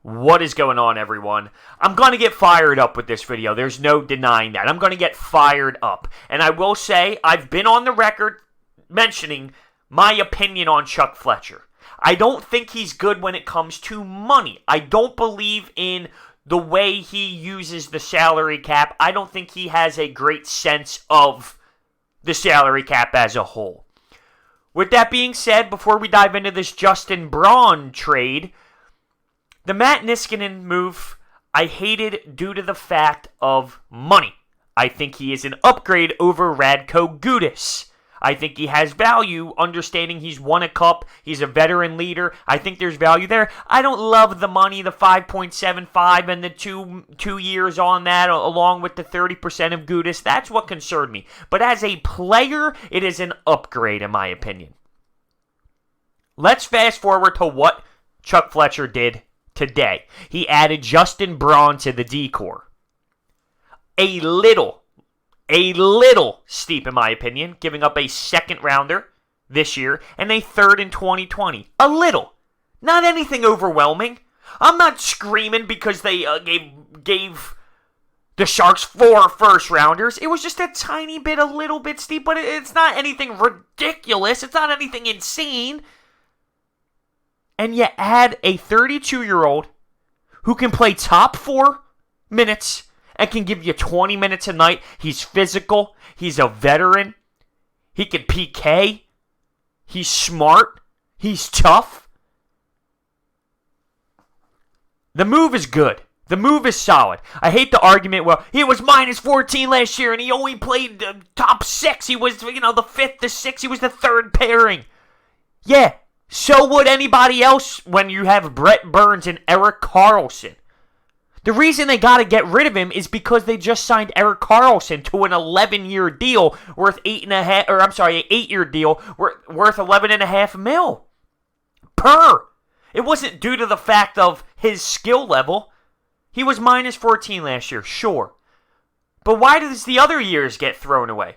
What is going on, everyone? I'm going to get fired up with this video. There's no denying that. I'm going to get fired up. And I will say, I've been on the record mentioning my opinion on Chuck Fletcher. I don't think he's good when it comes to money. I don't believe in the way he uses the salary cap. I don't think he has a great sense of the salary cap as a whole. With that being said, before we dive into this Justin Braun trade, the Matt Niskanen move, I hated due to the fact of money. I think he is an upgrade over Radko Gudas. I think he has value, understanding he's won a cup, he's a veteran leader. I think there's value there. I don't love the money, the 5.75 and the two years on that, along with the 30% of Gudas. That's what concerned me. But as a player, it is an upgrade, in my opinion. Let's fast forward to what Chuck Fletcher did today. He added Justin Braun to the decor. A little steep in my opinion, giving up a second rounder this year and a third in 2020. A little. Not anything overwhelming. I'm not screaming because they gave the Sharks 4 first rounders. It was just a tiny bit, a little bit steep, but it's not anything ridiculous. It's not anything insane. And you add a 32-year-old who can play top 4 minutes and can give you 20 minutes a night. He's physical. He's a veteran. He can PK. He's smart. He's tough. The move is good. The move is solid. I hate the argument, well, he was minus 14 last year and he only played top 6. He was, the 5th, the 6th. He was the 3rd pairing. Yeah. So would anybody else when you have Brett Burns and Erik Karlsson. The reason they got to get rid of him is because they just signed Erik Karlsson to an 11-year deal worth 8-year deal worth 11.5 mil per. It wasn't due to the fact of his skill level. He was minus 14 last year, sure. But why does the other years get thrown away?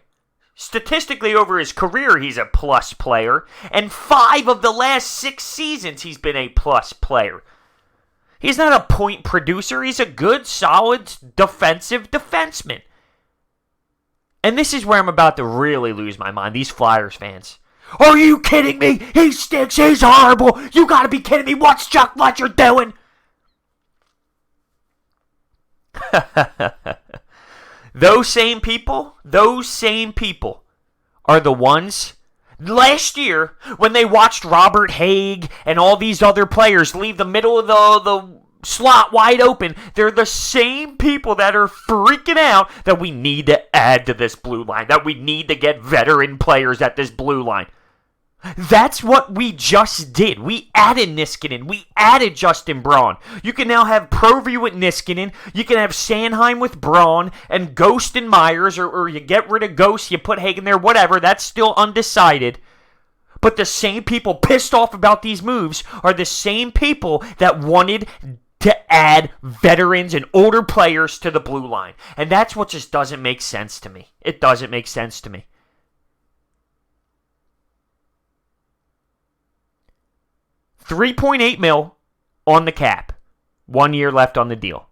Statistically, over his career, he's a plus player. And 5 of the last 6 seasons, he's been a plus player. He's not a point producer. He's a good, solid, defensive defenseman. And this is where I'm about to really lose my mind. These Flyers fans. Are you kidding me? He stinks. He's horrible. You got to be kidding me. What's Chuck Fletcher doing? Those same people are the ones last year when they watched Robert Haig and all these other players leave the middle of the slot wide open. They're the same people that are freaking out that we need to add to this blue line, that we need to get veteran players at this blue line. That's what we just did. We added Niskanen. We added Justin Braun. You can now have Provy with Niskanen. You can have Sanheim with Braun and Ghost and Myers, or you get rid of Ghost, you put Hagen there, whatever. That's still undecided. But the same people pissed off about these moves are the same people that wanted to add veterans and older players to the blue line. And that's what just doesn't make sense to me. It doesn't make sense to me. $3.8 million on the cap. 1 year left on the deal.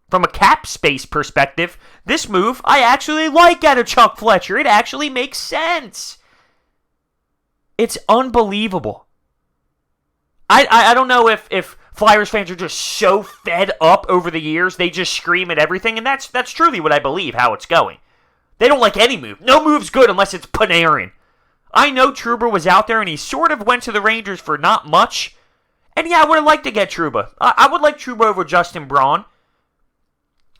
From a cap space perspective, this move I actually like out of Chuck Fletcher. It actually makes sense. It's unbelievable. I don't know if Flyers fans are just so fed up over the years, they just scream at everything, and that's truly what I believe, how it's going. They don't like any move. No move's good unless it's Panarin. I know Trouba was out there, and he sort of went to the Rangers for not much. And yeah, I would have liked to get Trouba. I would like Trouba over Justin Braun.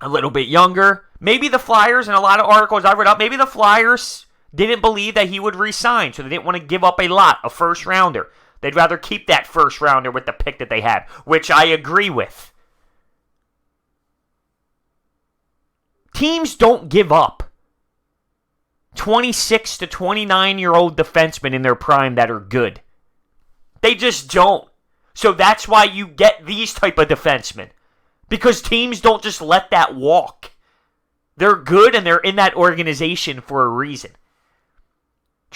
A little bit younger. Maybe the Flyers, and a lot of articles I read up, maybe the Flyers didn't believe that he would re-sign, so they didn't want to give up a first rounder. They'd rather keep that first rounder with the pick that they had, which I agree with. Teams don't give up 26 to 29-year-old defensemen in their prime that are good. They just don't. So that's why you get these type of defensemen. Because teams don't just let that walk. They're good and they're in that organization for a reason.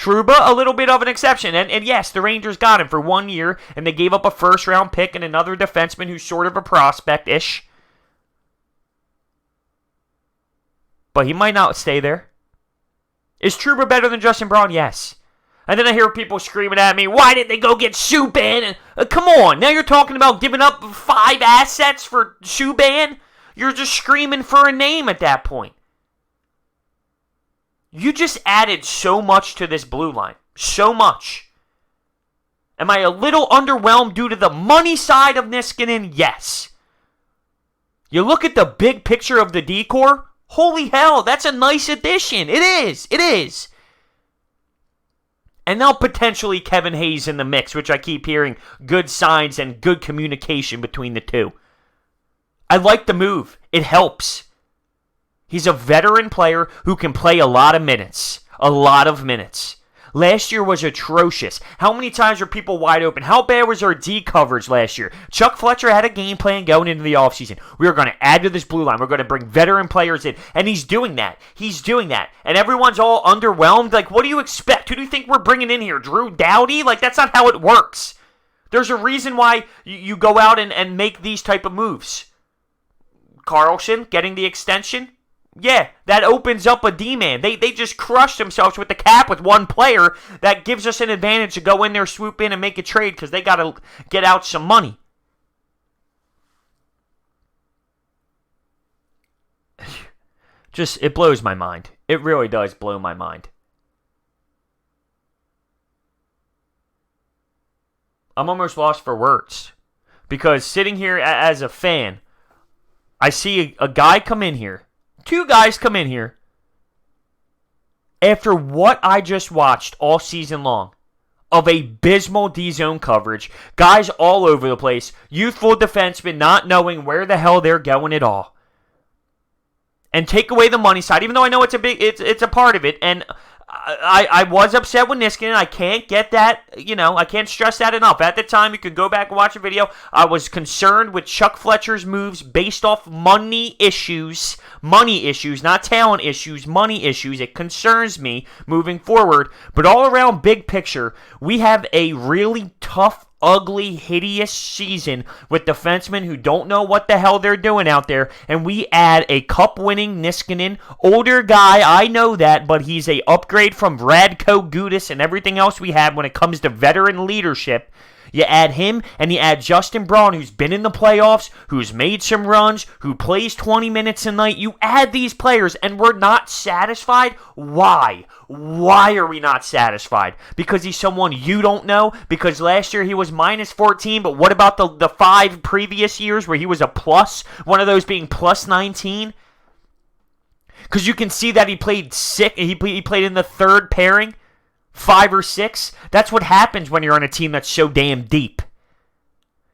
Trouba, a little bit of an exception. And yes, the Rangers got him for 1 year, and they gave up a first-round pick and another defenseman who's sort of a prospect-ish. But he might not stay there. Is Trouba better than Justin Braun? Yes. And then I hear people screaming at me, why didn't they go get Subban? Come on, now you're talking about giving up 5 assets for Subban? You're just screaming for a name at that point. You just added so much to this blue line. So much. Am I a little underwhelmed due to the money side of Niskanen? Yes. You look at the big picture of the decor, holy hell, that's a nice addition. It is. It is. And now potentially Kevin Hayes in the mix, which I keep hearing good signs and good communication between the two. I like the move. It helps. He's a veteran player who can play a lot of minutes. A lot of minutes. Last year was atrocious. How many times were people wide open? How bad was our D coverage last year? Chuck Fletcher had a game plan going into the offseason. We are going to add to this blue line. We're going to bring veteran players in. And he's doing that. He's doing that. And everyone's all underwhelmed. Like, what do you expect? Who do you think we're bringing in here? Drew Doughty? Like, that's not how it works. There's a reason why you go out and make these type of moves. Carlson getting the extension. Yeah, that opens up a D-man. They just crushed themselves with the cap with one player. That gives us an advantage to go in there, swoop in, and make a trade because they got to get out some money. It blows my mind. It really does blow my mind. I'm almost lost for words because sitting here as a fan, I see a guy come in here. 2 guys come in here after what I just watched all season long of abysmal D-zone coverage, guys all over the place, youthful defensemen not knowing where the hell they're going at all, and take away the money side, even though I know it's a part of it, and I was upset with Niskanen. I can't get that, I can't stress that enough. At the time, you can go back and watch the video. I was concerned with Chuck Fletcher's moves based off money issues, not talent issues, money issues. It concerns me moving forward. But all around big picture, we have a really tough, ugly, hideous season with defensemen who don't know what the hell they're doing out there, and we add a cup-winning Niskanen, older guy, I know that, but he's a upgrade from Radko Gudas and everything else we have when it comes to veteran leadership. You add him, and you add Justin Braun, who's been in the playoffs, who's made some runs, who plays 20 minutes a night. You add these players, and we're not satisfied? Why? Why are we not satisfied? Because he's someone you don't know? Because last year he was minus 14, but what about the 5 previous years where he was a plus? One of those being plus 19? Because you can see that he played sick. He played in the third pairing. 5 or 6. That's what happens when you're on a team that's so damn deep.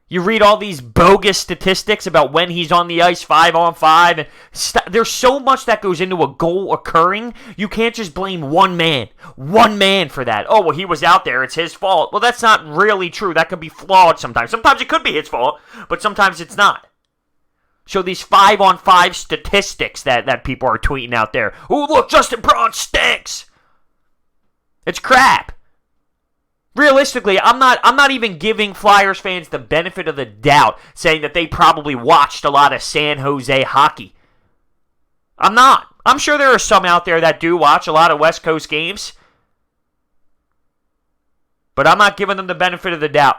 You read all these bogus statistics about when he's on the ice 5-on-5. And there's so much that goes into a goal occurring. You can't just blame one man for that. Oh, well, he was out there. It's his fault. Well, that's not really true. That could be flawed sometimes. Sometimes it could be his fault, but sometimes it's not. So these 5-on-5 statistics that people are tweeting out there. Oh, look, Justin Braun stinks. It's crap. Realistically, I'm not even giving Flyers fans the benefit of the doubt, saying that they probably watched a lot of San Jose hockey. I'm not. I'm sure there are some out there that do watch a lot of West Coast games. But I'm not giving them the benefit of the doubt.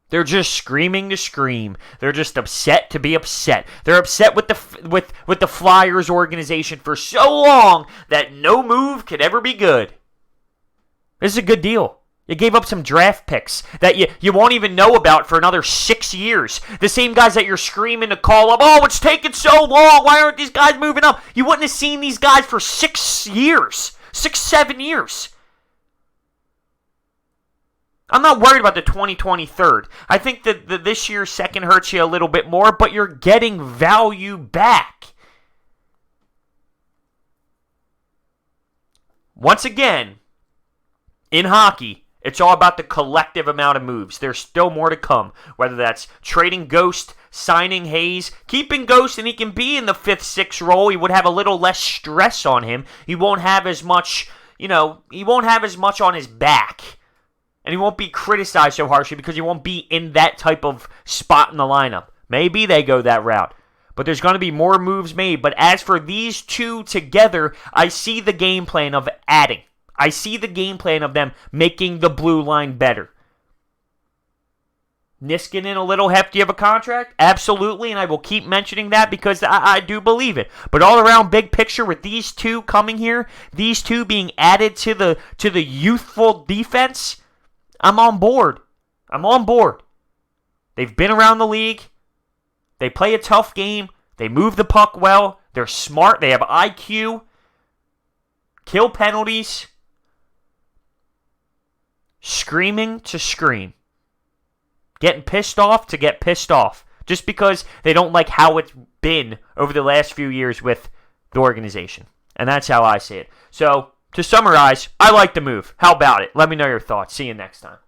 They're just screaming to scream. They're just upset to be upset. They're upset with the Flyers organization for so long that no move could ever be good. This is a good deal. You gave up some draft picks that you won't even know about for another 6 years. The same guys that you're screaming to call up, oh, it's taking so long. Why aren't these guys moving up? You wouldn't have seen these guys for 6 years. 6, 7 years. I'm not worried about the 2020 third. I think that this year's second hurts you a little bit more, but you're getting value back. Once again, in hockey, it's all about the collective amount of moves. There's still more to come, whether that's trading Ghost, signing Hayes, keeping Ghost, and he can be in the 5th, 6th role. He would have a little less stress on him. He won't have as much, he won't have as much on his back. And he won't be criticized so harshly because he won't be in that type of spot in the lineup. Maybe they go that route. But there's going to be more moves made. But as for these two together, I see the game plan of adding. I see the game plan of them making the blue line better. Niskanen a little hefty of a contract? Absolutely, and I will keep mentioning that because I do believe it. But all around big picture with these two coming here, these two being added to the youthful defense, I'm on board. I'm on board. They've been around the league. They play a tough game. They move the puck well. They're smart. They have IQ. Kill penalties. Screaming to scream. Getting pissed off to get pissed off. Just because they don't like how it's been over the last few years with the organization. And that's how I see it. So, to summarize, I like the move. How about it? Let me know your thoughts. See you next time.